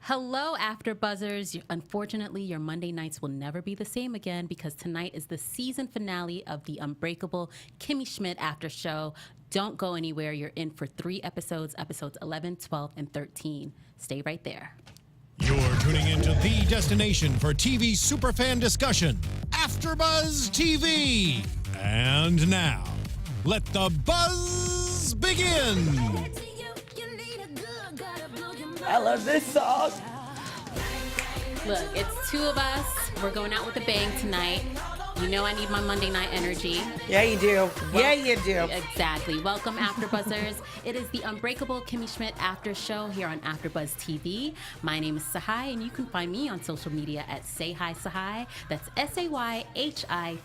Hello, AfterBuzzers. Unfortunately, your Monday nights will never be the same again because tonight is the season finale of the Unbreakable Kimmy Schmidt after show. Don't go anywhere. You're in for 3 episodes, episodes 11, 12, and 13. Stay right there. You're tuning into the destination for TV superfan discussion, AfterBuzz TV. And now, let the buzz begin. I love this song. Look, it's 2 of us. We're going out with a bang tonight. You know I need my Monday night energy. Yeah, you do. Yeah, you do. Exactly. Welcome, AfterBuzzers. It is the Unbreakable Kimmy Schmidt after show here on AfterBuzz TV. My name is Tsahai, and you can find me on social media at Say Hi Tsahai. That's SayHitSahai.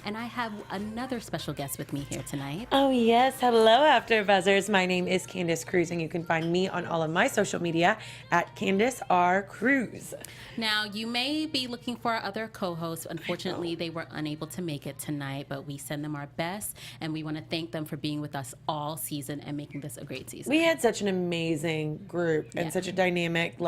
And I have another special guest with me here tonight. Oh, yes. Hello, AfterBuzzers. My name is Candice Cruz, and you can find me on all of my social media at Candice R. Cruz. Now, you may be looking for our other co-hosts. Unfortunately, they were unable to make it tonight, but we send them our best, and we want to thank them for being with us all season and making this a great season. We had such an amazing group and such a dynamic,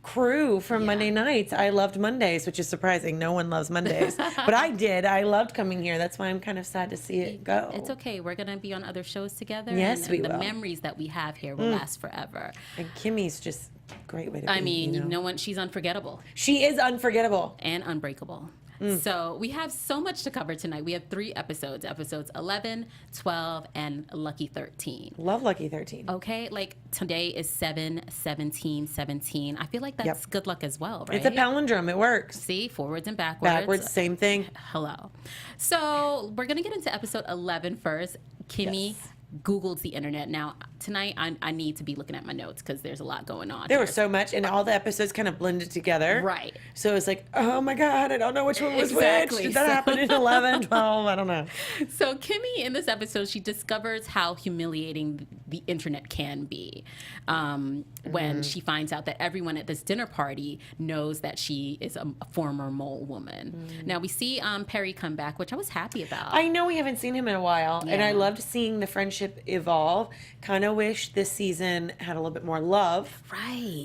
crew from Monday nights. I loved Mondays, which is surprising. No one loves Mondays. But I did. I loved coming here. That's why I'm kind of sad to see it go. It's okay. We're going to be on other shows together. Yes, and we the will. memories that we have here will last forever. And Kimmy's just a great way to be. I mean, no one, she's unforgettable. She is unforgettable. And unbreakable. So we have so much to cover tonight. We have 3 episodes, episodes 11, 12, and Lucky 13. Love Lucky 13. Okay, today is 7, 17, 17. I feel like that's good luck as well, right? It's a palindrome. It works. See, forwards and backwards. Backwards, same thing. Hello. So we're going to get into episode 11 first. Kimmy Googled the internet. Now, tonight I need to be looking at my notes because there's a lot going on. There was so much, and all the episodes kind of blended together. Right. So it's like, oh my God, I don't know which one was Exactly. which. Did that happen in 11, 12? I don't know. So Kimmy, in this episode, she discovers how humiliating the internet can be when she finds out that everyone at this dinner party knows that she is a former mole woman. Now, we see Perry come back, which I was happy about. I know we haven't seen him in a while, and I loved seeing the friendship evolve. Kind of wish this season had a little bit more love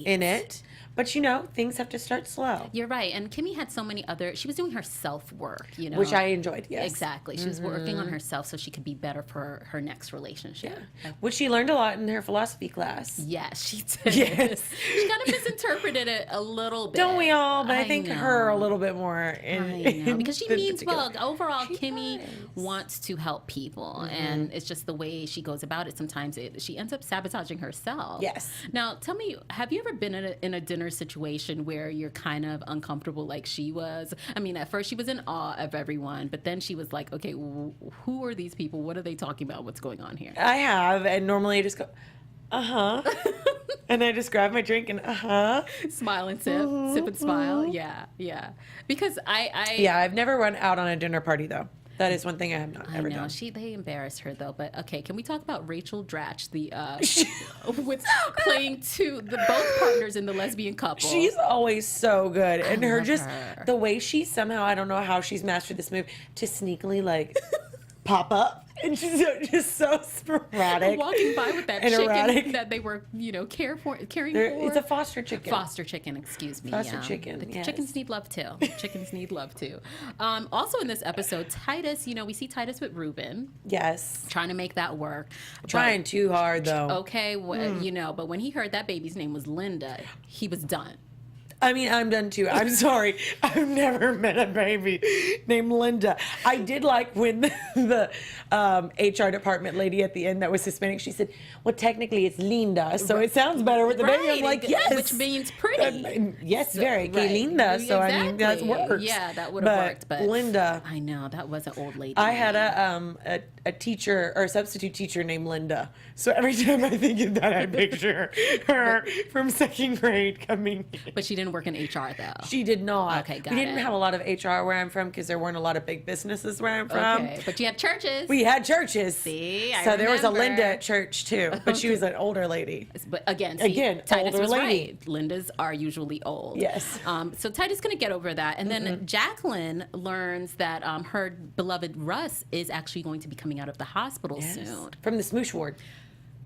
in it. But, things have to start slow. You're right. And Kimmy had so many she was doing her self-work, Which I enjoyed, yes. Exactly. She was working on herself so she could be better for her next relationship. Yeah. Which she learned a lot in her philosophy class. Yes, she did. Yes. She kind of misinterpreted it a little bit. Don't we all? But I think her a little bit more. Because she means well. Overall, Kimmy wants to help people. And it's just the way she goes about it. Sometimes she ends up sabotaging herself. Yes. Now, tell me, have you ever been in a dinner situation where you're kind of uncomfortable like she was? I mean, at first she was in awe of everyone, but then she was like, okay, who are these people? What are they talking about? What's going on here? I have, and normally I just go, and I just grab my drink and smile and sip, sip and smile. Yeah. Because I've never run out on a dinner party though. That is one thing I have not ever done. They embarrassed her though. But okay, can we talk about Rachel Dratch, with playing both partners in the lesbian couple? She's always so good, and the way she somehow, I don't know how she's mastered this move to sneakily pop up. And she's just so sporadic. Walking by with that chicken that they were, caring for. It's a foster chicken. Foster chicken, excuse me. Foster chicken, Chickens need love too. Chickens need love too. Also in this episode, Titus, we see Titus with Ruben. Yes. Trying to make that work. Trying too hard though. Okay, but when he heard that baby's name was Linda, he was done. I mean, I'm done too. I'm sorry. I've never met a baby named Linda. I did like when the HR department lady at the end that was Hispanic, she said, well, technically it's Linda, so it sounds better with the baby. I'm like, yes. Which means pretty. Yes, very. Que linda. So, exactly. I mean, that works. Yeah, that would have worked. But Linda. I know, that was an old lady. I had a teacher or a substitute teacher named Linda. So every time I think of that, I picture her from 2nd grade coming in. But she didn't work in HR though. She did not. Okay, got We didn't have a lot of HR where I'm from because there weren't a lot of big businesses where I'm from. Okay, but you had churches. We had churches. See, so there was a Linda at church too, but she was an older lady. But again, Titus older was lady. Right. Lindas are usually old. Yes. So Titus gonna get over that, and then Jacqueline learns that her beloved Russ is actually going to be coming out of the hospital soon from the smoosh ward.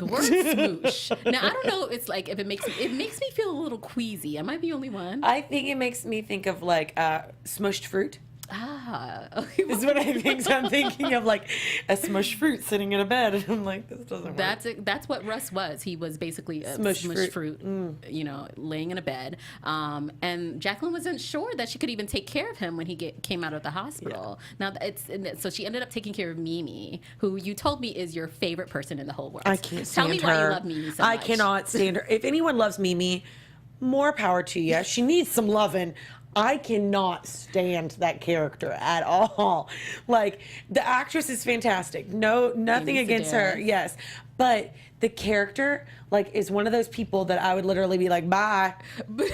The word smoosh. Now, I don't know. It's like if it makes me feel a little queasy. Am I the only one? I think it makes me think of like smushed fruit. Ah, okay. This is what I think. So I'm thinking of like a smushed fruit sitting in a bed, and I'm like, this doesn't work. That's what Russ was. He was basically a Smushed fruit, you know, laying in a bed. And Jacqueline wasn't sure that she could even take care of him when he came out of the hospital. Yeah. Now so she ended up taking care of Mimi, who you told me is your favorite person in the whole world. I can't stand her. Tell me why you love Mimi so much. I cannot stand her. If anyone loves Mimi, more power to you. She needs some loving. I cannot stand that character at all. Like, the actress is fantastic. Nothing against her. Yes. But the character, like, is one of those people that I would literally be like, bye.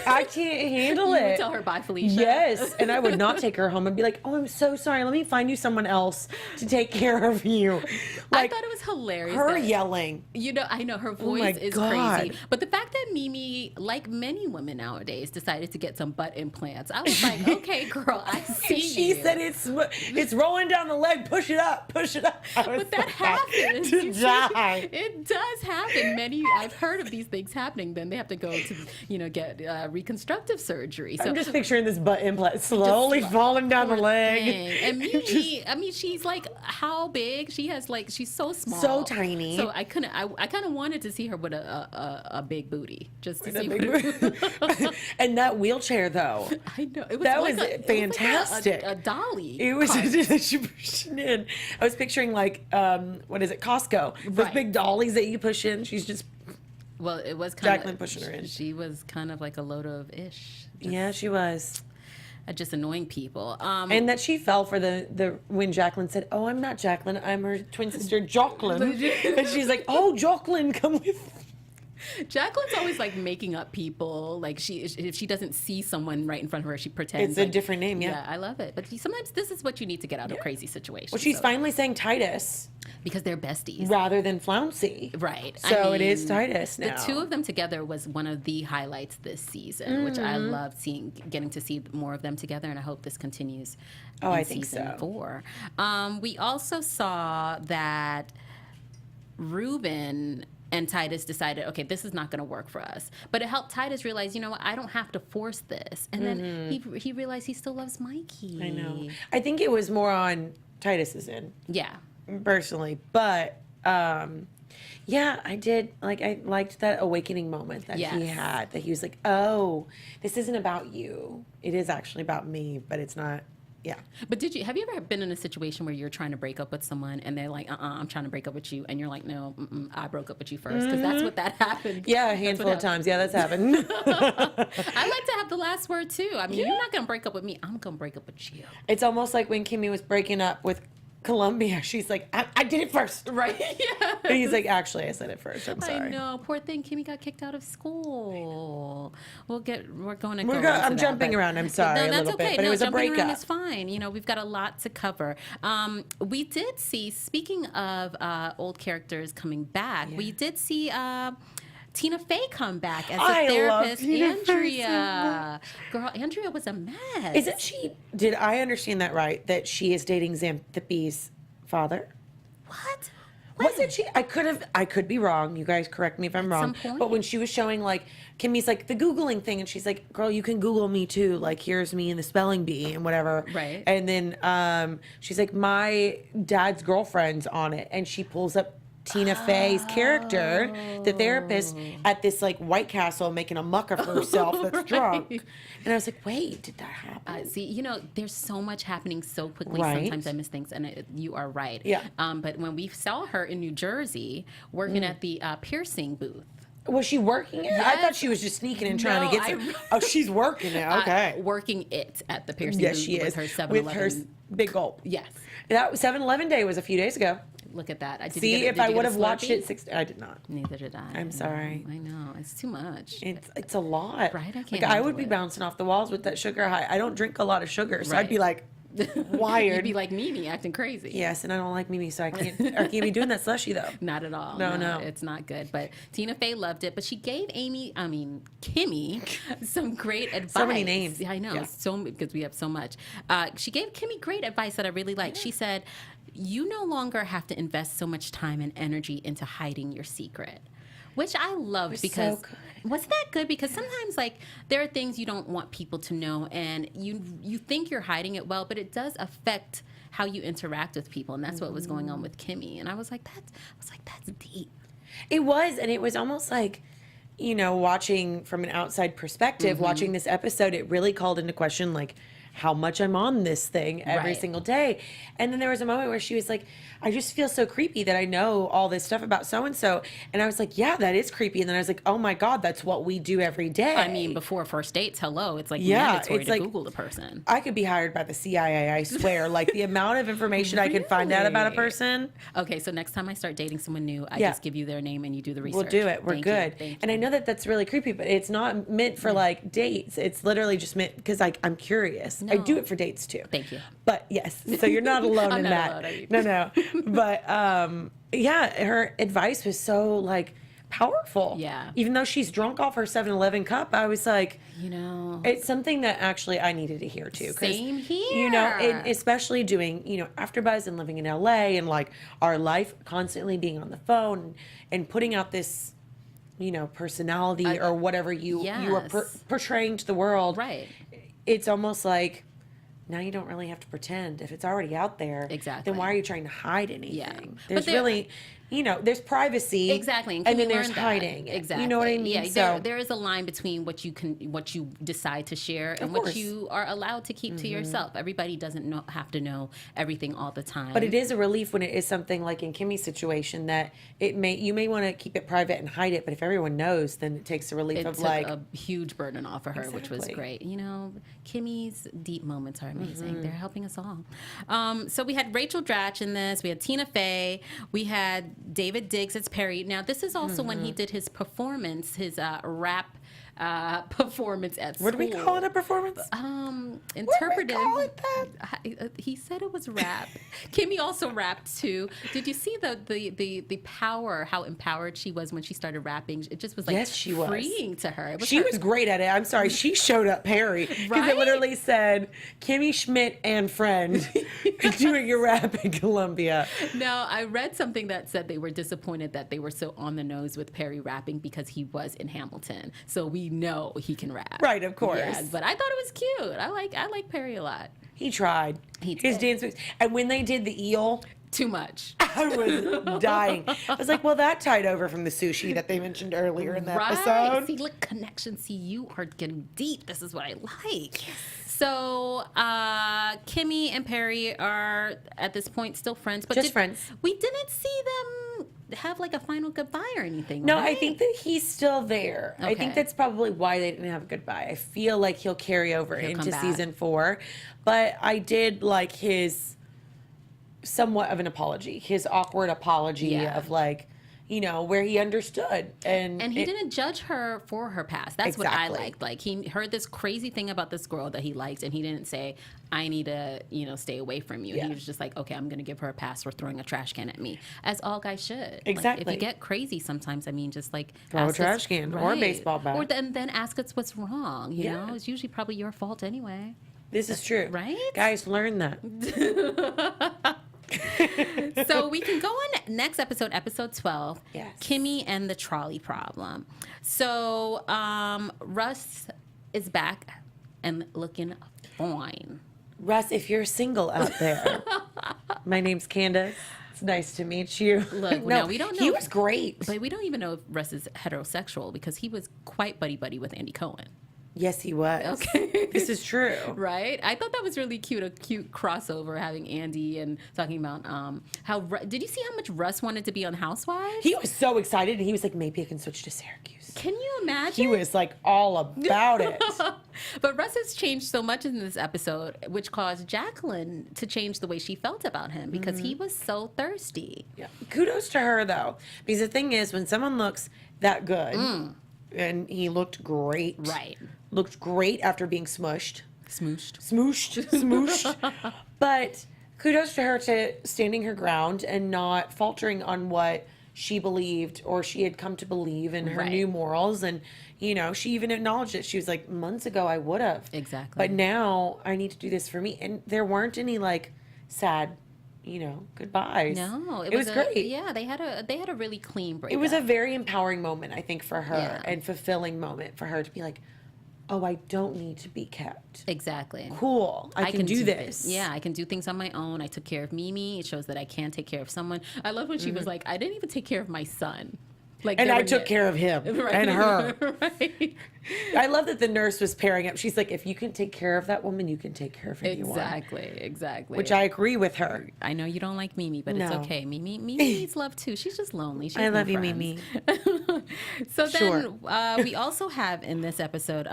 I can't handle it. You would tell her bye, Felicia. Yes. And I would not take her home and be like, oh, I'm so sorry. Let me find you someone else to take care of you. Like, I thought it was hilarious. Her yelling. You know, I know her voice is crazy. But the fact that Mimi, like many women nowadays, decided to get some butt implants, I was like, okay, girl, I see She you. said it's rolling down the leg. Push it up. Push it up. But that happens. To die. It does happen. I've heard of these things happening. Then they have to go to, you know, get reconstructive surgery. So I'm just picturing this butt implant slowly falling down the leg. And Mimi, I mean, she's like, how big? She's so small. So tiny. So I kind of wanted to see her with a big booty. Just to see And that wheelchair, though. I know. That was fantastic. A dolly. It was she pushed it in. I was picturing like what is it, Costco? Those big dollies that you push in. She's just it was kind Jacqueline pushing her in. She was kind of like a load of ish. Yeah, she was. Just annoying people. And that she fell for the when Jacqueline said, "Oh, I'm not Jacqueline. I'm her twin sister, Jacqueline." And she's like, "Oh, Jacqueline, come with." Jacqueline's always like making up people. Like if she doesn't see someone right in front of her, she pretends it's a different name. Yeah, I love it. But sometimes this is what you need to get out of crazy situations. Well, she's finally saying Titus because they're besties rather than Flouncy. Right. So it is Titus now. The two of them together was one of the highlights this season, which I loved getting to see more of them together, and I hope this continues. I think season so. 4. We also saw that Ruben and Titus decided, okay, this is not going to work for us. But it helped Titus realize, you know what, I don't have to force this. And then he realized he still loves Mikey. I know. I think it was more on Titus's end. Yeah. Personally. But, yeah, I did. Like, I liked that awakening moment that he had. That he was like, oh, this isn't about you. It is actually about me, but it's not. Yeah. But have you ever been in a situation where you're trying to break up with someone and they're like, I'm trying to break up with you. And you're like, no, I broke up with you first. Because that's what that happened. Yeah, a handful of times. Yeah, that's happened. I like to have the last word too. I mean, you're not going to break up with me. I'm going to break up with you. It's almost like when Kimmy was breaking up with Columbia. She's like, I did it first. Right. Yeah. And he's like, actually, I said it first. I'm sorry. I know. Poor thing. Kimmy got kicked out of school. We're going to go I'm jumping around. I'm sorry a little bit. But it was a breakup. Around is fine. You know, we've got a lot to cover. We did see, speaking of old characters coming back, we did see Tina Fey come back as a therapist. Andrea. Girl, Andrea was a mess. Isn't she? Did I understand that right? That she is dating Xanthippy's father? What? Wasn't she? I could be wrong. You guys correct me if I'm wrong. But when she was showing like Kimmy's like the Googling thing, and she's like, "Girl, you can Google me too. Like, here's me in the spelling bee and whatever." Right. And then she's like, "My dad's girlfriend's on it," and she pulls up Tina Fey's character, the therapist, at this like White Castle making a muck of herself that's drunk. And I was like, wait, did that happen? See, you know, there's so much happening so quickly. Right. Sometimes I miss things, and you are right. Yeah. But when we saw her in New Jersey working at the piercing booth. Was she working it? Yes. I thought she was just sneaking and trying to get some. Oh, she's working it. Okay. Working it at the piercing Yes, booth she is. with her 7-Eleven. With her big gulp. Yes. That 7-Eleven day was a few days ago. Look at that. See, if I would have watched it I did not. Neither did I. I'm sorry. I know. It's too much. It's a lot. Right? I can't Like, I would handle be it. bouncing off the walls with that sugar high. I don't drink a lot of sugar, so I'd be like, wired. You'd be like Mimi acting crazy. Yes, and I don't like Mimi, so I can't be doing that slushy though. Not at all. No. It's not good. But Tina Fey loved it. But she gave Kimmy some great advice. So many names. Yeah, I know. Yeah. So because we have so much. She gave Kimmy great advice that I really liked. She said, "You no longer have to invest so much time and energy into hiding your secret." Which I loved because wasn't that good? Because sometimes like there are things you don't want people to know, and you think you're hiding it well, but it does affect how you interact with people, and that's what was going on with Kimmy. And I was like, that's deep. It was, and it was almost like, watching from an outside perspective, watching this episode, it really called into question like how much I'm on this thing every single day. And then there was a moment where she was like, I just feel so creepy that I know all this stuff about so-and-so. And I was like, yeah, that is creepy. And then I was like, oh my God, that's what we do every day. I mean, before first dates, hello, it's like mandatory to Google the person. I could be hired by the CIA, I swear. Like the amount of information I can find out about a person. Okay, so next time I start dating someone new, I just give you their name and you do the research. We'll do it. We're good. Thank you. And I know that that's really creepy, but it's not meant for like dates. It's literally just meant because I'm curious. I do it for dates too. Thank you. But yes, so you're not alone in that. No. But yeah, her advice was so like powerful. Yeah. Even though she's drunk off her 7-Eleven cup, I was like, it's something that actually I needed to hear too. Same here. And especially doing, AfterBuzz and living in LA and like our life constantly being on the phone and putting out this, personality or whatever you are portraying to the world. Right. It's almost like, now you don't really have to pretend. If it's already out there, exactly, then why are you trying to hide anything? Yeah. There's really, there's privacy. Exactly. And then there's hiding. Exactly. You know what I mean? Yeah, so there is a line between what you decide to share and what you are allowed to keep to yourself. Everybody doesn't have to know everything all the time. But it is a relief when it is something like in Kimmy's situation that you may want to keep it private and hide it, but if everyone knows, then it takes the relief of like a huge burden off of her, which was great. Kimmy's deep moments are amazing. They're helping us all. So we had Rachel Dratch in this. We had Tina Fey. We had David Diggs as Perry. Now, this is also when he did his performance, his rap performance at school. What do we call it, a performance? Interpretive. What do we call it that? He said it was rap. Kimmy also rapped too. Did you see the power, how empowered she was when she started rapping? It just was like freeing to her. She was great at it. I'm sorry, she showed up Perry. Because it literally said, Kimmy Schmidt and friend doing a rap in Columbia. Now, I read something that said they were disappointed that they were so on the nose with Perry rapping because he was in Hamilton. So we know he can rap. Right, of course. Yes, but I thought it was cute. I like Perry a lot. He tried. His dance moves. And when they did the eel, too much. I was dying. I was like, well, that tied over from the sushi that they mentioned earlier in the episode. See, look, connection. See, you are getting deep. This is what I like. Yes. So Kimmy and Perry are at this point still friends. But just friends. We didn't see them have like a final goodbye or anything. No, right? I think that he's still there. Okay. I think that's probably why they didn't have a goodbye. I feel like he'll carry over into season 4. But I did like his somewhat of an apology, his awkward apology of like, where he understood. And he didn't judge her for her past. That's what I liked. Like, he heard this crazy thing about this girl that he liked, and he didn't say, I need to, stay away from you. He was just like, okay, I'm going to give her a pass for throwing a trash can at me, as all guys should. Exactly. Like, if you get crazy sometimes, just like throw a trash can or a baseball bat. Or then ask us what's wrong. You know, it's usually probably your fault anyway. This is true. Right? Guys, learn that. So we can go on next episode 12. Yes. Kimmy and the trolley problem. So Russ is back and looking fine. Russ, if you're single out there, my name's Candice. It's nice to meet you. Look, no, we don't know. He was great. But we don't even know if Russ is heterosexual because he was quite buddy-buddy with Andy Cohen. Yes, he was. Okay. This is true. Right? I thought that was really cute, a cute crossover, having Andy and talking about did you see how much Russ wanted to be on Housewives? He was so excited, and he was like, maybe I can switch to Syracuse. Can you imagine? He was like all about it. But Russ has changed so much in this episode, which caused Jacqueline to change the way she felt about him because he was so thirsty. Yeah. Kudos to her, though. Because the thing is, when someone looks that good, and he looked great. Right. Looked great after being smushed. smooshed. But kudos to her to standing her ground and not faltering on what she believed or she had come to believe in her new morals. And, you know, she even acknowledged it. She was like, months ago I would have. Exactly. But now I need to do this for me. And there weren't any like sad, you know, goodbyes. No, it was great. Yeah, they had a really clean breakup. It was a very empowering moment, I think, for her and fulfilling moment for her to be like, oh, I don't need to be kept. Exactly. Cool. I can do this. Yeah, I can do things on my own. I took care of Mimi. It shows that I can take care of someone. I love when she was like, I didn't even take care of my son. Like, and I took care of him and her. Right. I love that the nurse was pairing up. She's like, if you can take care of that woman, you can take care of anyone. Exactly. Which I agree with her. I know you don't like Mimi, but it's okay. Mimi needs love too. She's just lonely. She's I love you, Mimi. So then we also have in this episode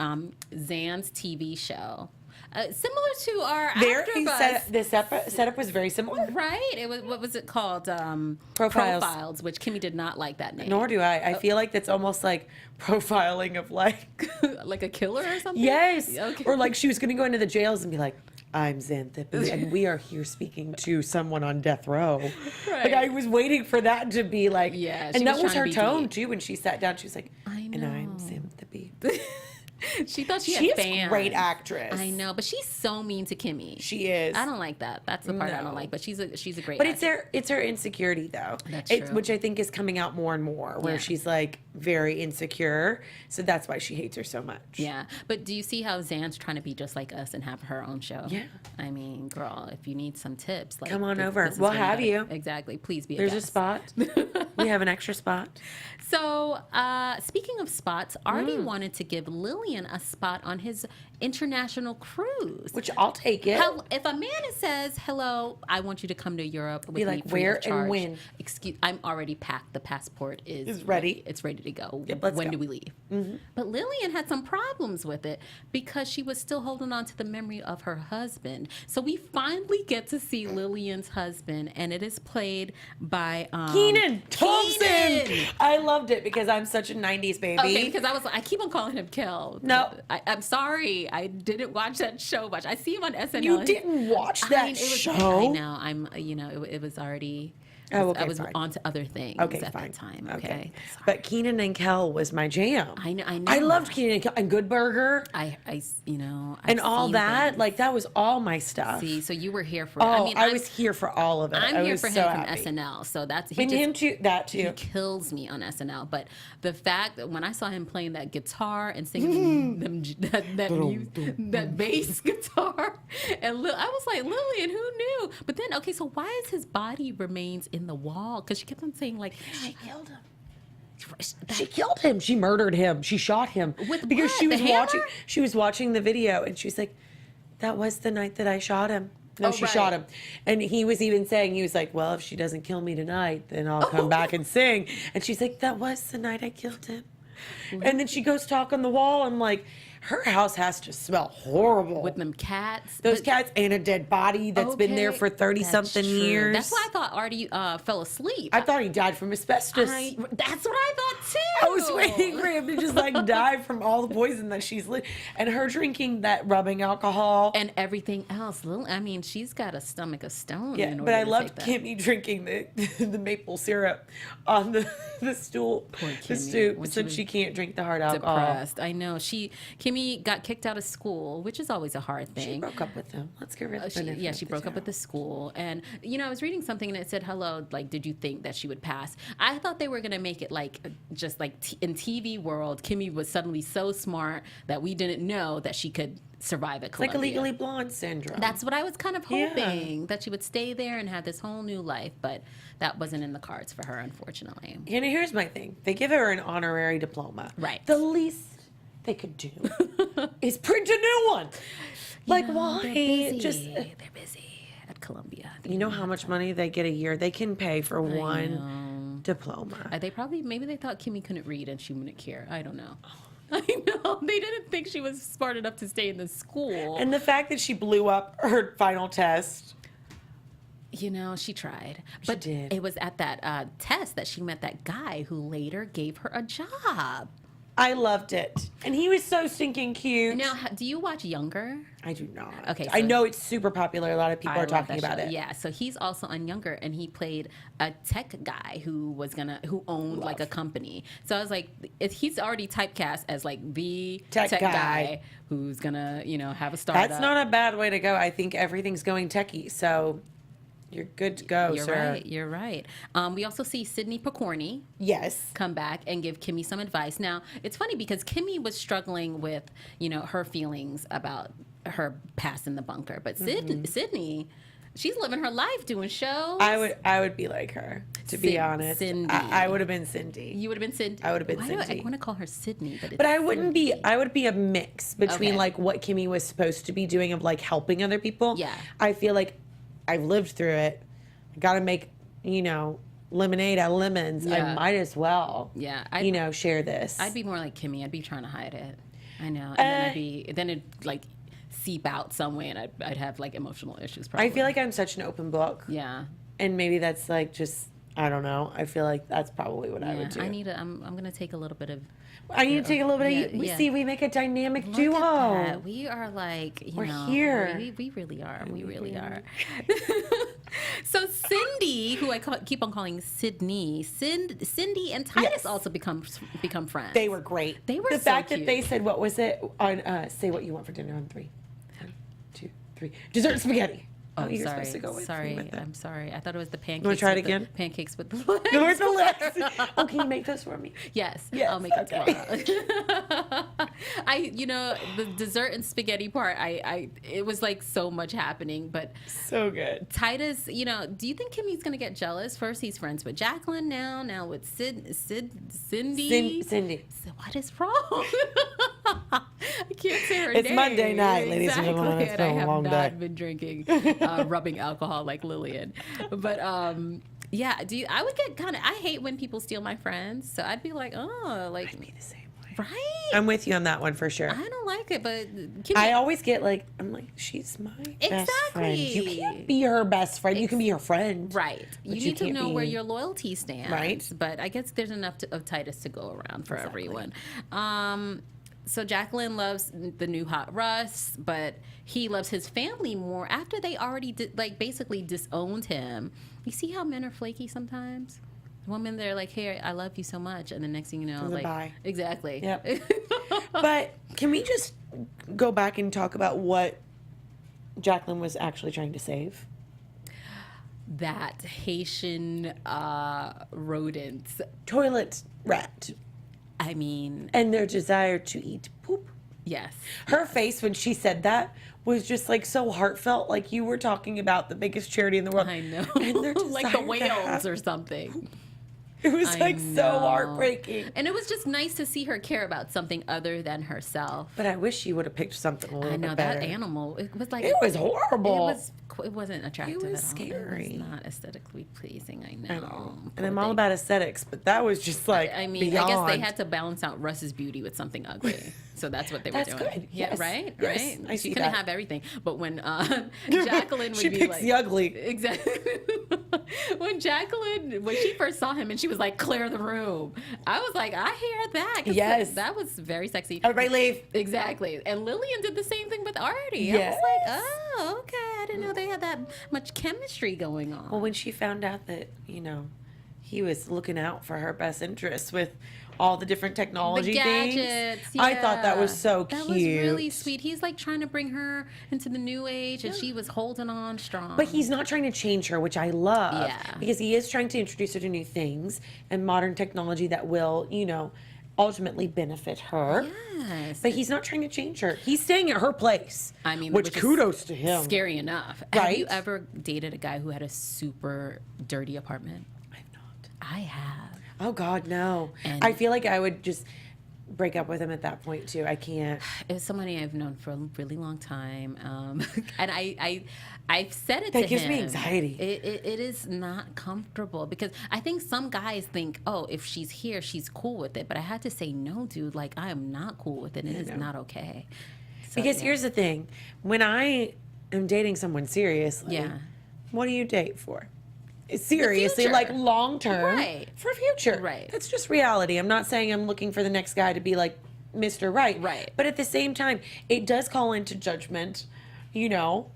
Zan's TV show. Similar to our AFTERBUZZ. Setup was very similar. Right? It was, what was it called? Profiles. Which Kimmy did not like that name. Nor do I. I feel like that's almost like profiling of like... like a killer or something? Yes. Okay. Or like she was going to go into the jails and be like, I'm Xanthippe, and we are here speaking to someone on death row. Right. Like I was waiting for that to be like... Yeah, and that was her deep. tone too when she sat down. She was like, I know. and I'm Xanthippe. She thought she had fans. She's a great actress. I know, but she's so mean to Kimmy. She is. I don't like that. That's the part I don't like. But she's a great. But actress. it's her insecurity though. That's true. Which I think is coming out more and more, where she's like very insecure. So that's why she hates her so much. Yeah. But do you see how Zan's trying to be just like us and have her own show? Yeah. I mean, girl, if you need some tips, like, come on over. This We'll where have go. you. Exactly. Please be. There's a a spot. We have an extra spot. So, speaking of spots, Artie wanted to give Lillian a spot on his international cruise. Which I'll take it. If a man says, hello, I want you to come to Europe with be like, me free where of charge. and when? Excuse, I'm already packed. The passport is ready. It's ready to go. Yep, let's when go. do we leave? But Lillian had some problems with it because she was still holding on to the memory of her husband. So we finally get to see Lillian's husband, and it is played by Kenan Thompson. Kenan. I loved it because I'm such a 90s baby. Okay, because I keep on calling him Kel. No. I'm sorry. I didn't watch that show much. I see him on SNL. You didn't watch that show? I know. It was already... Oh, okay, I was fine. on to other things Okay, at fine. that time. Okay. Okay. But Kenan and Kel was my jam. I know. I loved Kenan and Kel and Good Burger I've and all seen that. things. Like that was all my stuff. See, so you were here for. Oh, I was here for all of it. I'm I here was for him so from happy. SNL, so that's And him too. That He too. kills me on SNL, but the fact that when I saw him playing that guitar and singing that bass guitar, and I was like, Lillian, who knew? But then, okay, so why is his body remains in the wall? Because she kept on saying like, She killed him. She killed him. She murdered him. She shot him. Because what? she was The hammer? watching. She was watching the video, and she was like, "That was the night that I shot him." No, she shot him. And he was even saying, he was like, "Well, if she doesn't kill me tonight, then I'll come back and sing." And she's like, "That was the night I killed him." And then she goes talk on the wall. I'm like, her house has to smell horrible. with them cats. Those cats and a dead body that's been there for 30-something years. That's why I thought Artie fell asleep. I thought he died from asbestos. That's what I thought too. I was waiting for him to just like die from all the poison that she's and her drinking that rubbing alcohol. And everything else. I mean, she's got a stomach of stone. Yeah, in order but I to loved take that. Kimmy drinking the maple syrup on the stool, Poor the Kimmy, soup, when so she was she can't drink the hard alcohol. Depressed. I know. Kimmy got kicked out of school, which is always a hard She thing. broke up with him. Let's get rid of She broke up with the school. And, I was reading something and it said, hello, like, did you think that she would pass? I thought they were going to make it like, just like in TV world, Kimmy was suddenly so smart that we didn't know that she could survive at Columbia. Like a Legally Blonde syndrome. That's what I was kind of hoping, that she would stay there and have this whole new life. But that wasn't in the cards for her, unfortunately. And here's my thing. They give her an honorary diploma. Right. The least they could do is print a new one. Like, why? They're busy. They're busy at Columbia. You know how much money they get a year? They can pay for one diploma. Maybe they thought Kimmy couldn't read and she wouldn't care. I don't know. I know. They didn't think she was smart enough to stay in the school. And the fact that she blew up her final test. She tried. But did. It was at that test that she met that guy who later gave her a job. I loved it. And he was so stinking cute. Now, do you watch Younger? I do not. Okay, I so- know it's super popular. A lot of people I are love talking that about show. it. Yeah, so he's also on Younger, and he played a tech guy who owned like a company. So I was like, he's already typecast as like the Tech tech guy. guy who's gonna, have a startup. That's not a bad way to go. I think everything's going techie, so you're good to go, You're sir. right. You're right. We also see Sydney Picorni Yes. come back and give Kimmy some advice. Now, it's funny because Kimmy was struggling with, her feelings about her past in the bunker, but Sydney, she's living her life doing shows. I would be like her, to be honest. Cindy. I would have been Cindy. You would have been Cindy. I would have been Why Cindy. I want to call her Sydney, but it's But I wouldn't Cindy. be. I would be a mix between Okay. like what Kimmy was supposed to be doing of like helping other people. Yeah. I feel like I've lived through it. I got to make lemonade out of lemons. I Yeah. might as well. Yeah, share this. I'd be more like Kimmy. I'd be trying to hide it. I know, and then it'd like seep out some way, and I'd have like emotional issues. Probably. I feel like I'm such an open book. Yeah. And maybe that's like just I don't know. I feel like that's probably what I would do. I'm gonna take a little bit of. I need to take a little bit of you. Yeah. See, we make a dynamic Look duo. at that. We are like, We're here. We really are. We really are. So Cindy, who I keep on calling Sydney, Cindy and Titus Yes. also become friends. They were great. They were the so fact cute. that they said what was it on say what you want for dinner on 3. 1, 2, 3. Dessert spaghetti. Oh, you're sorry. supposed to go with Sorry, me with it. I'm sorry. I thought it was the pancakes. You wanna try it with the- again? Pancakes with the No, it's the legs. Oh, can you make those for me? Yes, Yes, I'll make it okay. tomorrow. The dessert and spaghetti part, it was like so much happening. But So good. Titus, do you think Kimmy's gonna get jealous? First, he's friends with Jacqueline now with Cindy. Cindy. So what is wrong? I can't say her It's name. Monday night, ladies and gentlemen. It's And been I a have long not day. been drinking, rubbing alcohol like Lillian. But yeah, I would get I hate when people steal my friends. So I'd be like, oh, like, I'd be the same way. right? I'm with you on that one for sure. I don't like it, but Kimmy, I always get like, I'm like, she's my best friend. You Exactly. can't be her best friend. You can be her friend. right. You But need to can't know where be- your loyalty stands. Right. But I guess there's enough of Titus to go around for Exactly. everyone. So Jacqueline loves the new hot Russ, but he loves his family more after they already basically disowned him. You see how men are flaky sometimes? Women, they're like, hey, I love you so much. And the next thing you know, like, bye. exactly. Yep. But can we just go back and talk about what Jacqueline was actually trying to save? That Haitian rodents. Toilet rat. I mean, And their desire to eat poop. yes. Her face when she said that was just like so heartfelt, like you were talking about the biggest charity in the world. I know. And their Like the desire to whales have- or something. It was I like so know. heartbreaking. And it was just nice to see her care about something other than herself. But I wish she would have picked something a little I know bit better. that animal. It was like It was horrible. It wasn't attractive was at all. scary. It was not aesthetically pleasing. I know. I know. Poor And I'm all thing. about aesthetics, but that was just like I mean, beyond. I guess they had to balance out Russ's beauty with something ugly. So that's what they were That's doing. good. Yeah, Yes. right? Yes. Right? I She see couldn't that. have everything. But when Jacqueline would she be picks like... the ugly. Exactly. when she first saw him and she was like, clear the room. I was like, I hear that. 'Cause Yes. That was very sexy. Everybody leave. Exactly. And Lillian did the same thing with Artie. Yes. I was like, oh, okay. I didn't know they had that much chemistry going on. Well, when she found out that, he was looking out for her best interests with all the different technology gadgets, things, I thought that was yeah. so That cute. was really sweet. He's like trying to bring her into the new age, and she was holding on strong. But he's not trying to change her, which I love. Yeah. Because he is trying to introduce her to new things and modern technology that will, ultimately benefit her. Yes. But he's not trying to change her. He's staying at her place. I mean, which is kudos to him. Scary enough. Have Right? you ever dated a guy who had a super dirty apartment? I've not. I have. Oh God, no. And- I feel like I would just break up with him at that point too. I can't. It was somebody I've known for a really long time, and I've said it That to gives him. me anxiety. It is not comfortable because I think some guys think, oh, if she's here, she's cool with it. But I had to say, no, dude. Like I am not cool with it. It is not okay. So, Because yeah. here's the thing: when I am dating someone seriously, Yeah. what do you date for? seriously, future. like long term Right. for future. Right. That's just reality. I'm not saying I'm looking for the next guy to be like Mr. Right. Right. But at the same time, it does call into judgment, you know,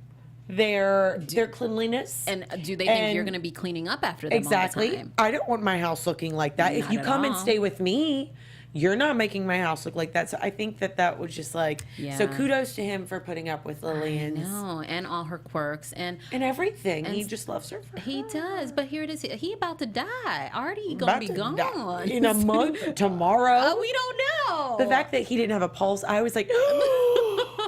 their cleanliness. And do they think you're going to be cleaning up after them all the Exactly. time? I don't want my house looking like that. If Not you at come and all. stay with me, you're not making my house look like that. So I think that was just like, Yeah. so kudos to him for putting up with Lillian's No, and all her quirks and everything. He just loves her for he her. does. But here it is. He about to die. Already gonna About be to gone die in a month, tomorrow. We don't know. The fact that he didn't have a pulse, I was like,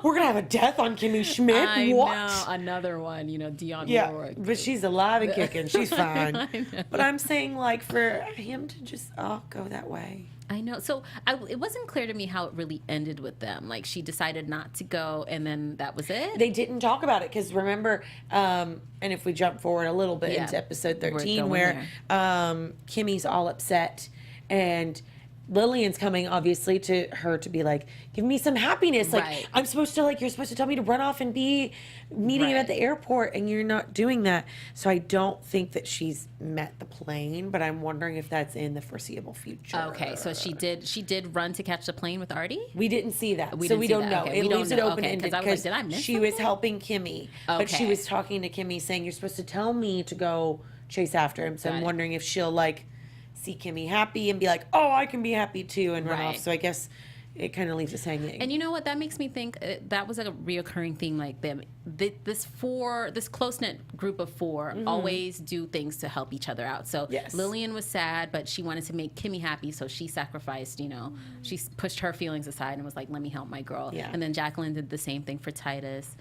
we're gonna have a death on Kimmy Schmidt. I What? know another one. You know, Dionne Yeah, Warwick. but she's alive and kicking. She's fine. I know. But I'm saying, like, for him to just go that way. I know. So it wasn't clear to me how it really ended with them. Like she decided not to go, and then that was it. They didn't talk about it because remember, and if we jump forward a little bit Yeah. into episode We're 13, going where Kimmy's all upset and Lillian's coming obviously to her to be like, give me some happiness. Like Right. I'm supposed to you're supposed to tell me to run off and be meeting him at Right. the airport, and you're not doing that. So I don't think that she's met the plane, but I'm wondering if that's in the foreseeable future. Okay, so she did run to catch the plane with Artie. We didn't see that, We so didn't we see don't that. know. Okay, It we don't leaves it know. open Okay, ended 'cause I was like, did I miss she was something? helping Kimmy, but she Okay. was talking to Kimmy saying you're supposed to tell me to go chase after him. So Got I'm it. wondering if she'll like see Kimmy happy and be like, oh, I can be happy too, and run off. Right. So I guess it kind of leaves us hanging. And you know what? That makes me think that was like a reoccurring theme. Like them, this close knit group of four always do things to help each other out. So Yes. Lillian was sad, but she wanted to make Kimmy happy, so she sacrificed. You know, she pushed her feelings aside and was like, "Let me help my girl." Yeah. And then Jacqueline did the same thing for Titus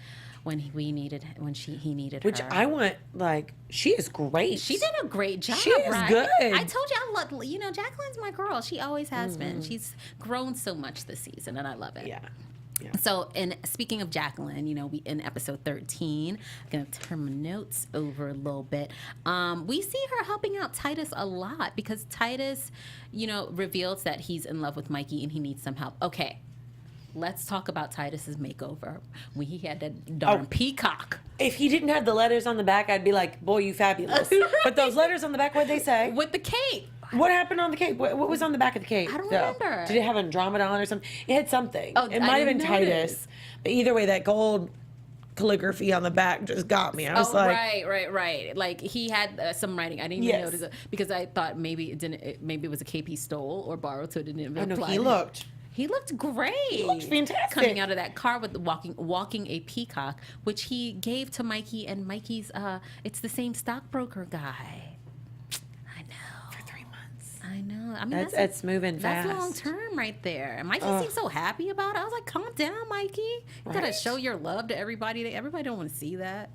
when he needed Which her. I want, like, she is great. She did a great job. She is right? good. I told you I love. You know, Jacqueline's my girl. She always has been. She's grown so much this season, and I love it. Yeah. Yeah. So, and speaking of Jacqueline, you know, we in episode 13, I'm gonna turn my notes over a little bit. We see her helping out Titus a lot because Titus, you know, reveals that he's in love with Mikey and he needs some help. Okay, let's talk about Titus's makeover when he had that darn peacock If he didn't have the letters on the back, I'd be like, boy, you fabulous. But those letters on the back, what'd they say? with the cape. What happened on the cape? What was on the back of the cape? I don't though? remember. Did it have Andromedon or something? It had something. Oh, it I might have been didn't Titus. notice. But either way, that gold calligraphy on the back just got me. I was Oh, like, right. Like he had some writing. I didn't even Yes. notice it because I thought maybe maybe it was a cape he stole or borrowed, so it didn't even oh no, apply. he looked. He looked great. He looked fantastic. Coming out of that car with walking a peacock, which he gave to Mikey, and Mikey's it's the same stockbroker guy. I know. For 3 months. I know. I mean That's moving that's fast. long term right there. And Mikey seemed so happy about it. I was like, calm down, Mikey. You gotta Right? show your love to everybody. Everybody don't want to see that.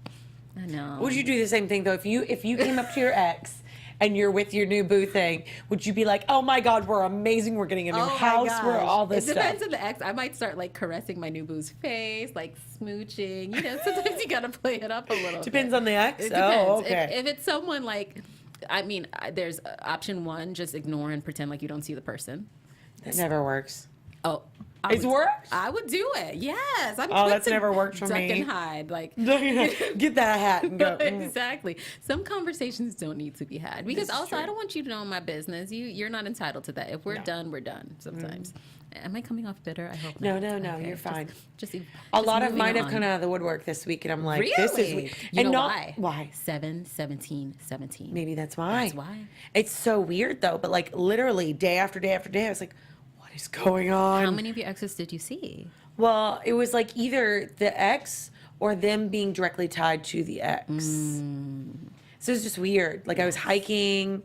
I know. Would you do the same thing though? If you came up to your ex and you're with your new boo thing, would you be like, oh my God, we're amazing, we're getting a new house, we're all this It depends stuff? on the ex. I might start like caressing my new boo's face, like smooching. You know, sometimes you gotta play it up a little. Depends bit. on the ex? It depends. Oh, okay. If it's someone like, I mean, there's option one, just ignore and pretend like you don't see the person. That never works. Oh. It's worked? I would do it. Yes. I'm Oh, quick that's to never worked for duck me. and hide. Like Get that hat and go. exactly. Some conversations don't need to be had because This is also true. I don't want you to know my business. You're not entitled to that. If we're done, we're done. Sometimes. Am I coming off bitter? I hope No, not. no, you're fine. Just A lot of moving mine have on. come out of the woodwork this week, and I'm like, Really? this is weird. You And know not why? why. 7, 17, 17. Maybe that's why. That's why. It's so weird though, but like literally day after day after day, I was like, what is going on? How many of your exes did you see? Well, it was like either the ex or them being directly tied to the ex. So it was just weird. Like I was hiking,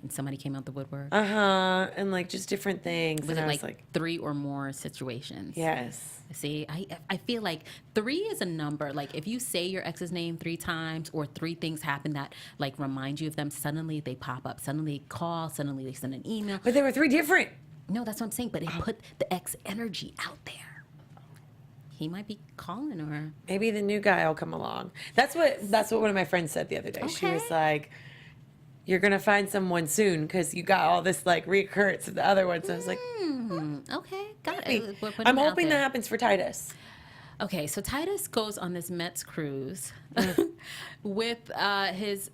And somebody came out the woodwork. and like just different things. Was and it I was like 3 or more situations? yes. See, I feel like 3 is a number. Like if you say your ex's name 3 times or 3 things happen that like remind you of them, suddenly they pop up. Suddenly they call. Suddenly they send an email. But there were 3 different. No, that's what I'm saying. But it put the ex energy out there. He might be calling her. Maybe the new guy will come along. That's what one of my friends said the other day. She was Okay. like, you're going to find someone soon because you got all this like reoccurrence of the other ones. I was like, Okay, got maybe. it. We're putting I'm it out hoping that there. happens for Titus. Okay, so Titus goes on this Mets cruise with his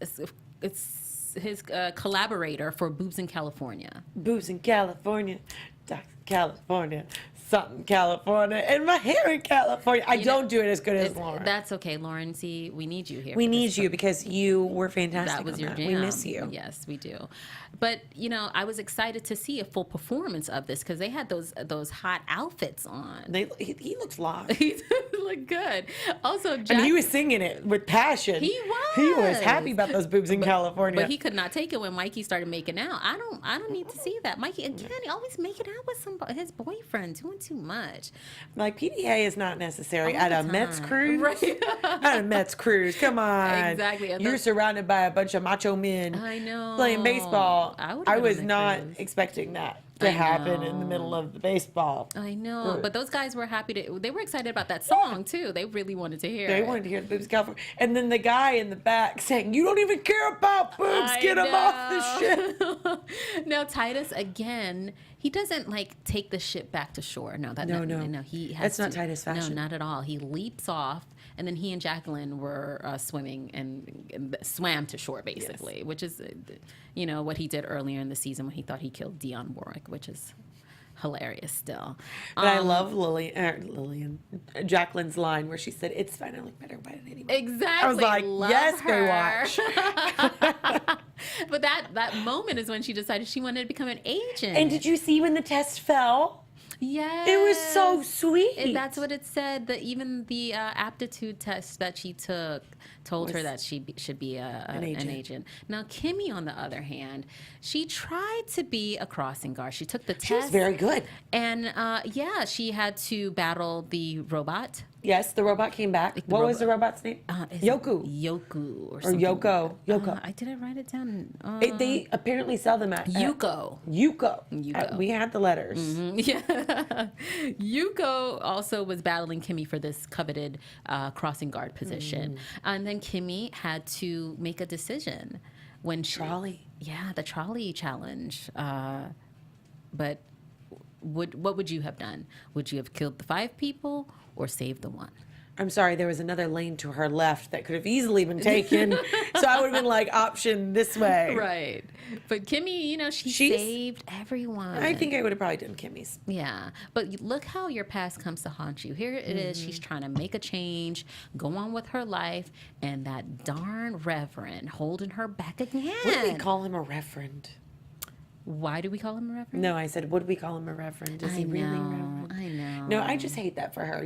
it's his collaborator for Boobs in California. Boobs in California, Dr. California, something California, and my hair in California. I don't do it as good as Lauren. That's okay, Lauren. See, we need you here. We need you because you were fantastic. That was on your that. jam. We miss you. Yes, we do. But I was excited to see a full performance of this because they had those hot outfits on. He looks live. He looked good. Also, And he was singing it with passion. He was. He was happy about those boobs in California. But he could not take it when Mikey started making out. I don't need to see that. Mikey again, he always making out with his boyfriend, doing too much. Like PDA is not necessary All at the a Mets time. cruise. Right. At a Mets cruise, come on. Exactly. And You're surrounded by a bunch of macho men. I know. Playing baseball. would've I been was on the not cruise. expecting that to happen in the middle of the baseball. I know, Good. but those guys were happy they were excited about that song too. They really wanted to hear They it. wanted to hear the boobs in California. And then the guy in the back saying, "You don't even care about boobs. I Get him off the ship." know. Now Titus again, he doesn't take the ship back to shore. No, No. he has That's not Titus fashion. No, not at all. He leaps off, and then he and Jacqueline were swimming and swam to shore basically, which is, what he did earlier in the season when he thought he killed Dionne Warwick, which is hilarious still. But I love Jacqueline's line where she said, "It's fine. I look better white than anybody." Exactly. I was like, Love yes, her. Baywatch. But that moment is when she decided she wanted to become an agent. And did you see when the test fell? Yes. It was so sweet. That's what it said. Even the aptitude test that she took told her that she should be an agent. Now, Kimmy, on the other hand, she tried to be a crossing guard. She took the test. She was very good. And she had to battle the robot. Yes, the robot came back. What was the robot's name? Yoku. Yoku or Or something. Yoko. Yoko. I didn't write it down. They apparently sell them at Yuko. Yuko. We had the letters. Yeah. Yuko also was battling Kimmy for this coveted crossing guard position. And then Kimmy had to make a decision when she... Trolley. Yeah, the trolley challenge. But what would you have done? Would you have killed the 5 people or saved the 1? I'm sorry, there was another lane to her left that could have easily been taken. So I would have been like, option this way. Right. But Kimmy, she saved everyone. I think I would have probably done Kimmy's. Yeah. But look how your past comes to haunt you. Here it is. She's trying to make a change, go on with her life, and that darn Reverend holding her back again. Would we call him a reverend? Why do we call him a Reverend? No, I said, would we call him a reverend? Is he really reverend? I know. No, I just hate that for her,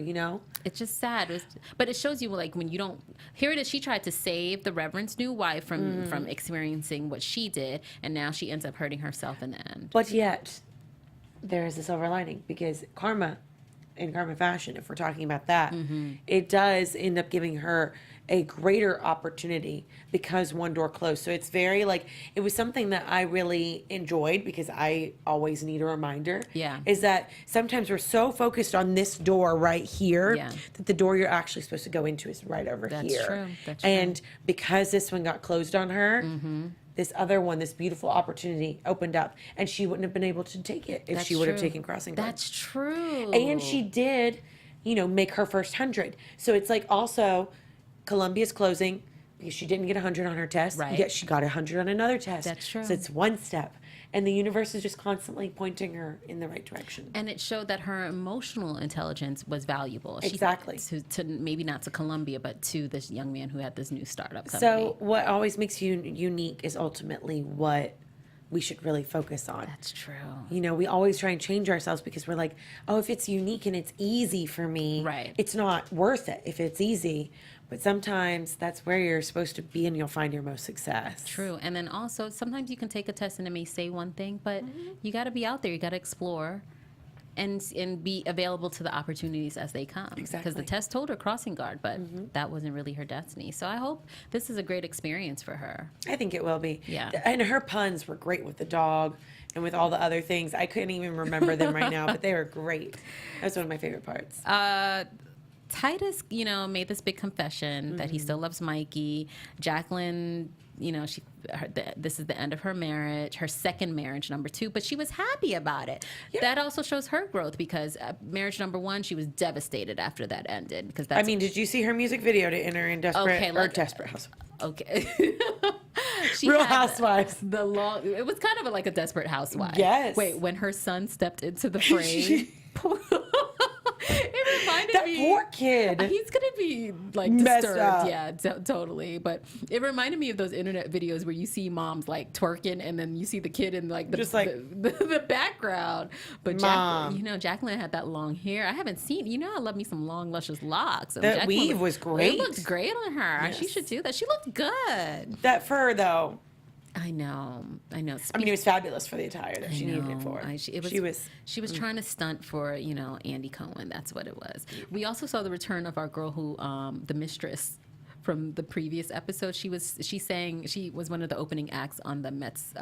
It's just sad. But it shows you, when you don't... Here it is. She tried to save the Reverend's new wife from experiencing what she did, and now she ends up hurting herself in the end. But yet, there is a silver lining because karma, in karma fashion, if we're talking about that, it does end up giving her a greater opportunity because one door closed. So it's very it was something that I really enjoyed because I always need a reminder. Yeah. Is that sometimes we're so focused on this door right here that the door you're actually supposed to go into is right over That's here. true. That's true. And because this one got closed on her, this other one, this beautiful opportunity opened up, and she wouldn't have been able to take it if she would have taken crossing guard. That's true. And she did, make her first 100. So it's also Columbia's closing because she didn't get 100 on her test. Right. Yet she got 100 on another test. That's true. So it's one step. And the universe is just constantly pointing her in the right direction. And it showed that her emotional intelligence was valuable. Exactly. To maybe not to Columbia, but to this young man who had this new startup company. So what always makes you unique is ultimately what we should really focus on. That's true. We always try and change ourselves because we're like, oh, if it's unique and it's easy for me, Right. it's not worth it if it's easy. But sometimes that's where you're supposed to be and you'll find your most success. True. And then also, sometimes you can take a test and it may say one thing, but you got to be out there. You got to explore and be available to the opportunities as they come. Exactly. Because the test told her crossing guard, but that wasn't really her destiny. So I hope this is a great experience for her. I think it will be. Yeah. And her puns were great with the dog and with all the other things. I couldn't even remember them right now, but they were great. That's one of my favorite parts. Titus, made this big confession that he still loves Mikey. Jacqueline, this is the end of her marriage, her second marriage, number 2, but she was happy about it. Yeah. That also shows her growth because marriage number 1, she was devastated after that ended. Because did you see her music video to enter in Desperate Housewives? Okay. She Real had Housewives. It was kind of like a Desperate Housewife. Yes. Wait, when her son stepped into the frame. It reminded That me. poor kid. He's gonna be like Messed disturbed. up. Yeah, totally. But it reminded me of those internet videos where you see moms like twerking, and then you see the kid in like the background. But Jacqueline had that long hair. I haven't seen. I love me some long, luscious locks. And That weave was great. It looked great on her. Yes. She should do that. She looked good. That fur, though. I know. I mean, it was fabulous for the attire that she needed it for. She was trying to stunt for, Andy Cohen. That's what it was. We also saw the return of our girl who, the mistress from the previous episode. She was one of the opening acts on the Mets.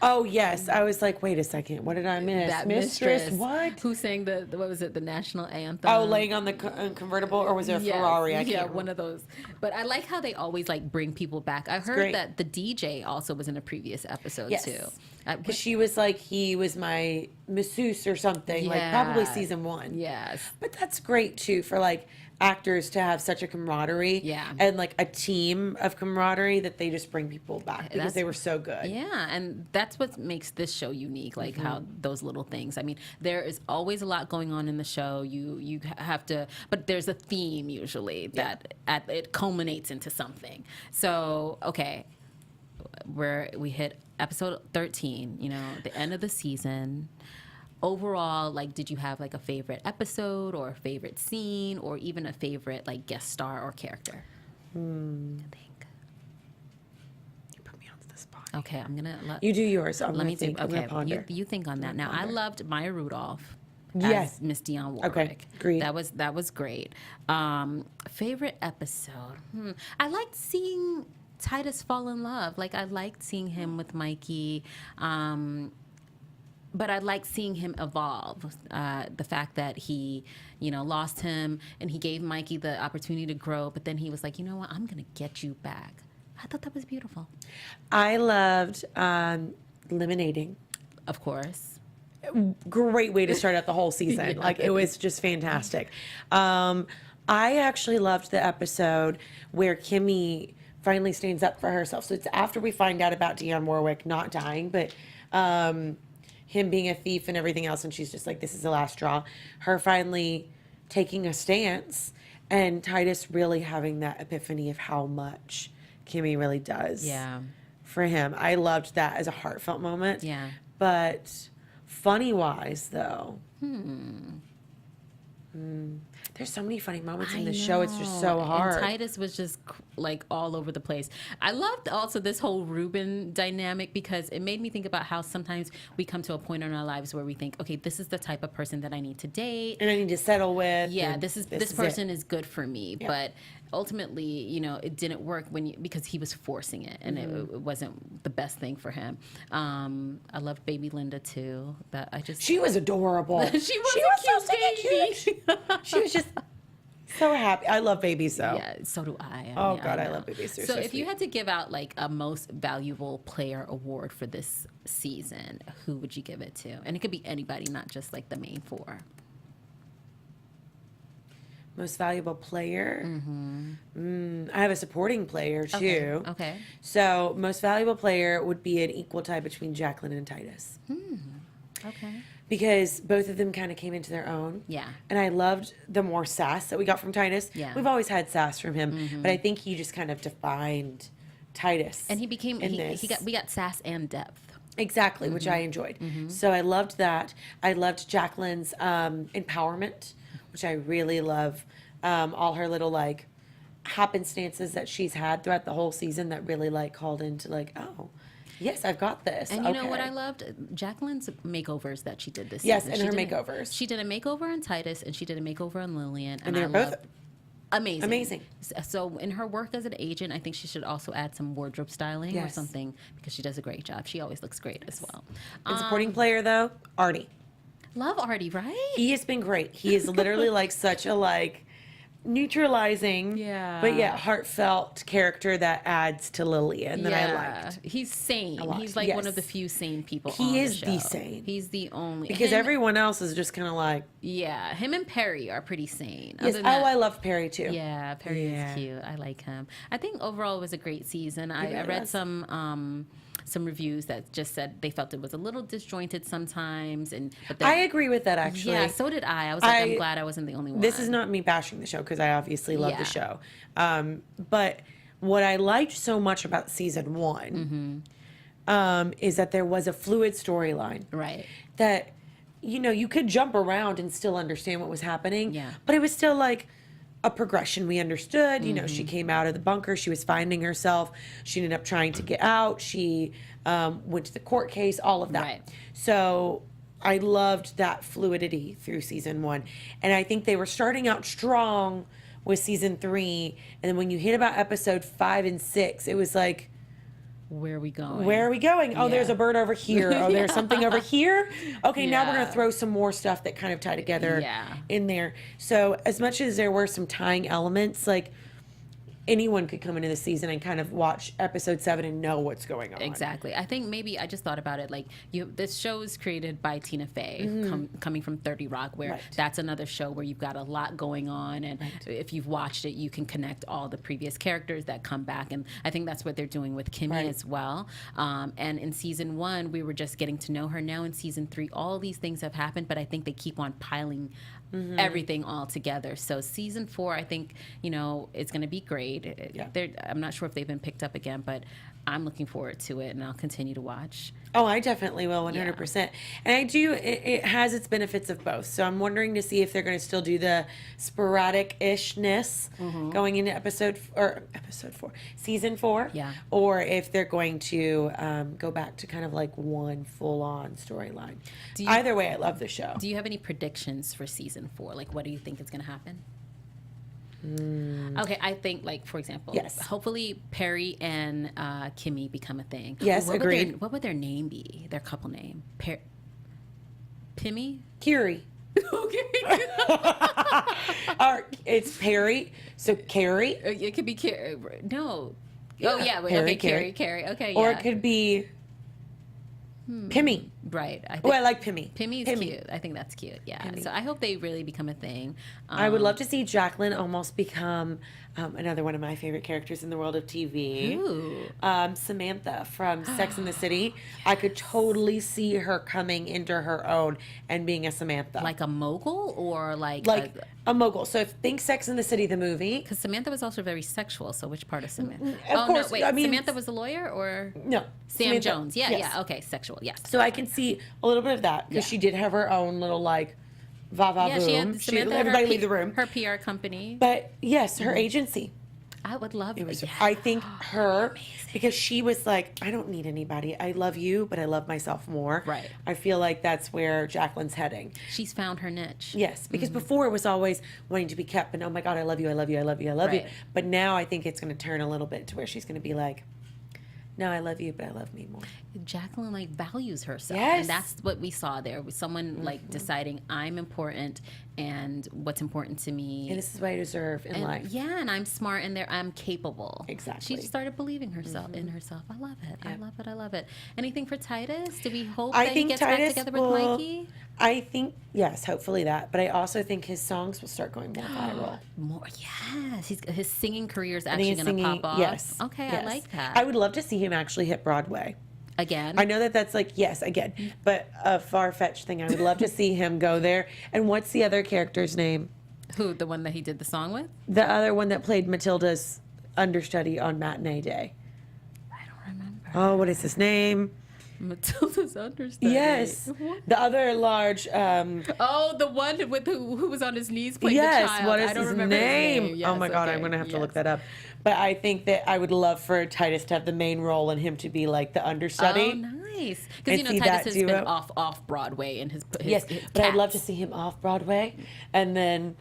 Oh yes, I was like, wait a second, what did I miss? That mistress. What? Who sang what was it? The national anthem. Oh, laying on the convertible, or was there a Ferrari? I can't remember. One of those. But I like how they always like bring people back. I heard that the DJ also was in a previous episode too. Because she was like, he was my masseuse or something, like probably season 1. Yes. But that's great too for like actors to have such a camaraderie and like a team of camaraderie that they just bring people back because they were so good. Yeah, and that's what makes this show unique, like how those little things. I mean, there is always a lot going on in the show. You have to, but there's a theme usually that it culminates into something. So, okay, we hit episode 13, the end of the season. Overall, like, did you have like a favorite episode or a favorite scene or even a favorite like guest star or character? I think. You put me on the spot. Okay, I'm gonna let you do yours. let me think. Okay, you think on that. Now, I loved Maya Rudolph. As Miss Dionne Warwick. Okay, agreed. That was great. Favorite episode. I liked seeing Titus fall in love. Like I liked seeing him with Mikey. But I like seeing him evolve. The fact that he, lost him and he gave Mikey the opportunity to grow, but then he was like, you know what, I'm going to get you back. I thought that was beautiful. I loved Eliminating. Of course. Great way to start out the whole season. Like, it was just fantastic. I actually loved the episode where Kimmy finally stands up for herself. So it's after we find out about Dionne Warwick not dying, but him being a thief and everything else, and she's just like, this is the last straw. Her finally taking a stance, and Titus really having that epiphany of how much Kimmy really does for him. I loved that as a heartfelt moment. Yeah. But funny-wise, though, there's so many funny moments in the show. It's just so hard. And Titus was just like all over the place. I loved also this whole Ruben dynamic because it made me think about how sometimes we come to a point in our lives where we think, okay, this is the type of person that I need to date. And I need to settle with. Yeah, this person is good for me. Yeah. But ultimately, it didn't work because he was forcing it, and it wasn't the best thing for him. I loved Baby Linda too. She was adorable. she was so cute baby. She was just so happy. I love babies though. Yeah, so do I. I love babies. So if you had to give out like a most valuable player award for this season, who would you give it to? And it could be anybody, not just like the main 4. Most valuable player? I have a supporting player, too. Okay. So, most valuable player would be an equal tie between Jacqueline and Titus. Okay. Because both of them kind of came into their own. Yeah. And I loved the more sass that we got from Titus. Yeah. We've always had sass from him, but I think he just kind of defined Titus. And he became, we got sass and depth. Exactly, which I enjoyed. So I loved that. I loved Jacqueline's empowerment, which I really love. All her little like happenstances that she's had throughout the whole season that really like called into like, oh, yes, I've got this. And you know what I loved? Jacqueline's makeovers that she did this season. Yes, and her makeovers. She did a makeover on Titus and she did a makeover on Lillian. And they're both amazing. So in her work as an agent, I think she should also add some wardrobe styling or something because she does a great job. She always looks great as well. And supporting player though, Artie. Love Artie, right? He has been great. He is literally like such a like neutralizing, Yeah. but yet heartfelt character that adds to Lillian that I liked. He's sane. lot. He's like Yes. one of the few sane people He on is the the show. sane. He's the only. Because him, everyone else is just kind of like, Yeah, him and Perry are pretty sane. yes, Other than that- I love Perry too. Yeah, Perry Yeah. is cute. I like him. I think overall it was a great season. I really read was. some reviews that just said they felt it was a little disjointed sometimes, but then, I agree with that actually. yeah, so did I. I was like, I- I'm glad I wasn't the only one. This is not me bashing the show because I obviously love Yeah. the show. But what I liked so much about season one is that there was a fluid storyline. right. That, you could jump around and still understand what was happening. Yeah. But it was still like a progression we understood. She Mm-hmm. came out of the bunker. She was finding herself. She ended up trying to get out. She went to the court case, all of that. Right. So I loved that fluidity through season one. And I think they were starting out strong with season 3. And then when you hit about episode 5 and 6, it was like, Where are we going? where are we going? Oh, Yeah. there's a bird over here. Oh, there's something over here. Okay, now we're going Yeah. to throw some more stuff that kind of tie together Yeah. in there. So as much as there were some tying elements, like anyone could come into the season and kind of watch episode 7 and know what's going on. Exactly. I think maybe I just thought about it like this show is created by Tina Fey, coming from 30 Rock, where Right. that's another show where you've got a lot going on, and if you've watched it, you can connect all the previous characters that come back, and I think that's what they're doing with Kimmy Right. as well. And in season 1, we were just getting to know her. Now in season 3, all these things have happened, but I think they keep on piling everything all together. So season 4, I think it's going to be great. Yeah. I'm not sure if they've been picked up again, but I'm looking forward to it, and I'll continue to watch. Oh, I definitely will, 100%. And I do, it has its benefits of both. So I'm wondering to see if they're going to still do the sporadic-ishness going into episode 4, season 4. Yeah. Or if they're going to go back to kind of like one full-on storyline. Either way, I love the show. Do you have any predictions for season 4? Like, what do you think is going to happen? Okay, I think, like, for example, Yes. hopefully Perry and Kimmy become a thing. Yes, agreed. What would their name be? Their couple name? Pimmy? Curie. Okay. Or it's Perry, so Carrie. It could be Carrie. No. Yeah, Oh, yeah. Perry, Okay, Carrie. Okay, yeah. Or it could be Pimmy. Right. I think Oh, I like Pimmy. Pimmy's cute. I think that's cute. Yeah. Pimmy. So I hope they really become a thing. I would love to see Jacqueline almost become another one of my favorite characters in the world of TV. Ooh. Samantha from Sex and the City. I could totally see her coming into her own and being a Samantha. Like a mogul or like a mogul. So think Sex and the City, the movie. because Samantha was also very sexual. So which part of Samantha? Of course, No, wait. I mean- Samantha was a lawyer or No. Sam Samantha. Jones? Yeah, Yes. yeah. Okay, sexual. Yes. So I can see a little bit of that because Yeah. she did have her own little like va-va yeah, she boom. had Samantha. had Everybody her leave the room. Her PR company. But yes, her agency. I would love It was, yeah. I think her, because she was like, I don't need anybody. I love you, but I love myself more. Right. I feel like that's where Jacqueline's heading. She's found her niche. Yes, because before it was always wanting to be kept, and oh my God, I love you, I love you, I love you, I love you. Right. But now I think it's going to turn a little bit to where she's going to be like, no, I love you, but I love me more. Jacqueline like values herself, Yes. and that's what we saw there. Was someone like deciding I'm important and what's important to me. And this is what I deserve in And life. yeah, and I'm smart and I'm capable. Exactly. She started believing herself in herself. I love it. I love it. I love it. Anything for Titus? Do we hope I that he think gets Titus back together will, with Mikey? I think, yes, hopefully that. But I also think his songs will start going more viral. More, yes. His singing career is I think actually his going to singing, pop off. yes. Okay, yes. I like that. I would love to see him actually hit Broadway. Again. I know that that's like, yes, again, but a far-fetched thing. I would love to see him go there. And what's the other character's name? Who? The one that he did the song with? The other one that played Matilda's understudy on Matinee Day. I don't remember. Oh, what is his name? Matilda's understudy. Yes. What? The other large, Oh, the one with who was on his knees playing the yes, child. what is I don't his remember name? his name. Oh my Yes, God, okay. I'm going to have to look Yes. that up. But I think that I would love for Titus to have the main role and him to be like the understudy. Oh, nice. And Because see Titus that has duo. been off Broadway in his Yes, his but I'd love to Cats. see him off Broadway and then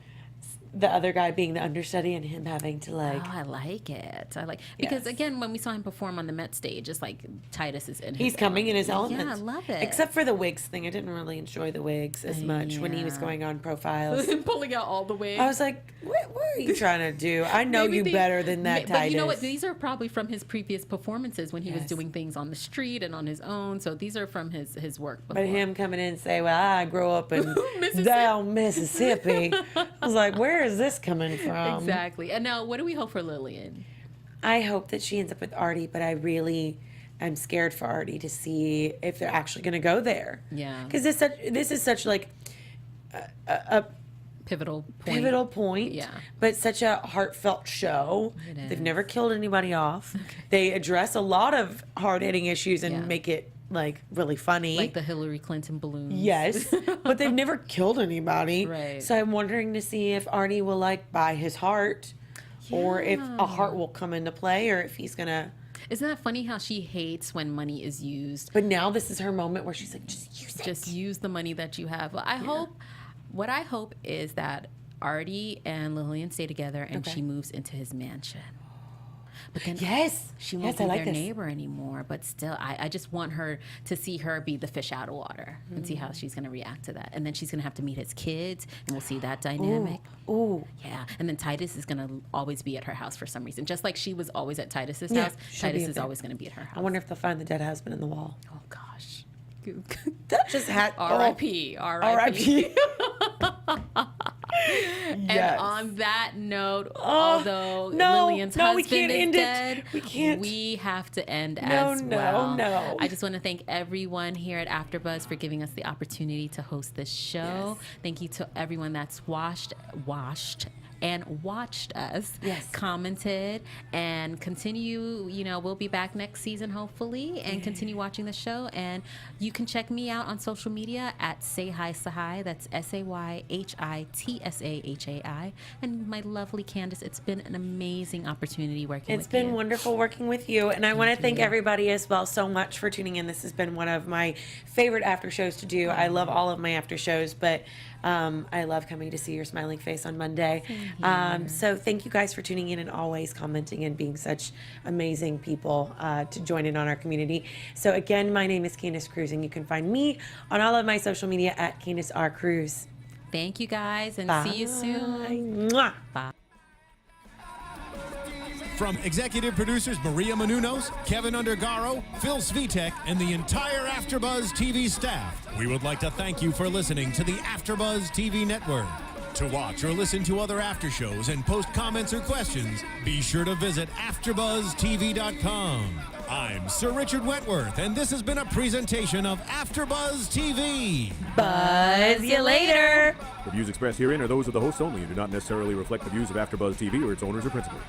the other guy being the understudy and him having to like. Oh, I like it. Because again, when we saw him perform on the Met stage, it's like Titus is in his He's coming in his element. Yeah, I love it. Except for the wigs thing. I didn't really enjoy the wigs as much when he was going on profiles. Pulling out all the wigs. I was like, what are you trying to do? I know you better than that, Titus. But you know what? These are probably from his previous performances when he was doing things on the street and on his own. So these are from his work before. But him coming in and say, well, I grew up in down Mississippi. I was like, where is this coming from? Exactly. And now, what do we hope for Lillian? I hope that she ends up with Artie, but I really am scared for Artie to see if they're actually going to go there. Yeah. Because this is such like a pivotal point. Yeah. But such a heartfelt show. They've never killed anybody off. Okay. They address a lot of hard-hitting issues and make it like really funny. Like the Hillary Clinton balloons. Yes. But they've never killed anybody. Right. So I'm wondering to see if Artie will like buy his heart or if a heart will come into play or if he's going to. Isn't that funny how she hates when money is used? But now this is her moment where she's like, just use it. Just use the money that you have. Well, what I hope is that Artie and Lillian stay together and she moves into his mansion. But then she won't be their neighbor anymore. But still, I just want her to see her be the fish out of water and see how she's going to react to that. And then she's going to have to meet his kids, and we'll see that dynamic. Ooh. Yeah. And then Titus is going to always be at her house for some reason. Just like she was always at Titus's house, Titus is always going to be at her house. I wonder if they'll find the dead husband in the wall. Oh, gosh. That just had R.I.P. R.I.P. And on that note, although Lillian's husband is dead, we have to end as well. No. I just want to thank everyone here at AfterBuzz for giving us the opportunity to host this show. Thank you to everyone that's watched and watched us, commented, and continue. We'll be back next season, hopefully, and continue watching the show. And you can check me out on social media at Tsahai. That's SayHitSahai. And my lovely Candice, it's been an amazing opportunity working with you. It's been wonderful working with you. And I want to thank everybody as well so much for tuning in. This has been one of my favorite after shows to do. I love all of my after shows, but I love coming to see your smiling face on Monday. So thank you guys for tuning in and always commenting and being such amazing people to join in on our community. So again, my name is Candice Cruz, and you can find me on all of my social media at Candice R. Cruz. Thank you guys, and see you soon. Mwah. Bye. From executive producers Maria Menounos, Kevin Undergaro, Phil Svitek, and the entire AfterBuzz TV staff, we would like to thank you for listening to the AfterBuzz TV network. To watch or listen to other after shows and post comments or questions, be sure to visit AfterBuzzTV.com. I'm Sir Richard Wentworth, and this has been a presentation of AfterBuzz TV. Buzz you later. The views expressed herein are those of the hosts only and do not necessarily reflect the views of AfterBuzz TV or its owners or principals.